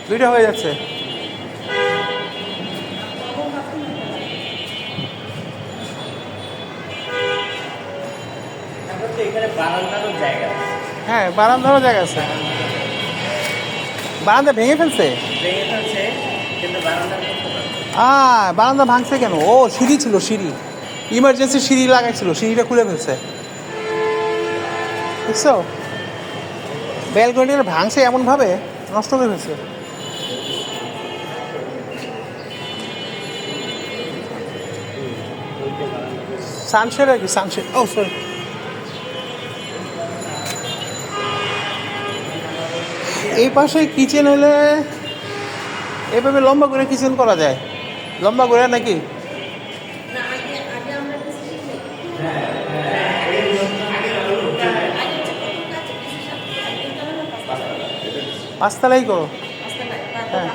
Video হয়ে যাচ্ছে। এখানে বারান্দারও জায়গা আছে। হ্যাঁ, বারান্দারও জায়গা আছে। বারান্দা ভেঙে ফেলছে? ভেঙে ফেলছে, কিন্তু বারান্দা করতে পারবে। বারান্দা ভাঙছে কেন? ও সিঁড়ি ছিল, সিঁড়ি ইমার্জেন্সি সিঁড়ি লাগাইছিল, সিঁড়িটা খুলে ফেলছে। বুঝছো, ব্যালকনিটা ভাঙছে এমনভাবে, নষ্ট করে ফেলছে। সানশেড আর কি, সানশেড। ও সরি। এই পাশে কিচেন হলে এভাবে লম্বা করে কিচেন করা যায়, লম্বা করে নাকি? পাঁচতলাই করো। হ্যাঁ।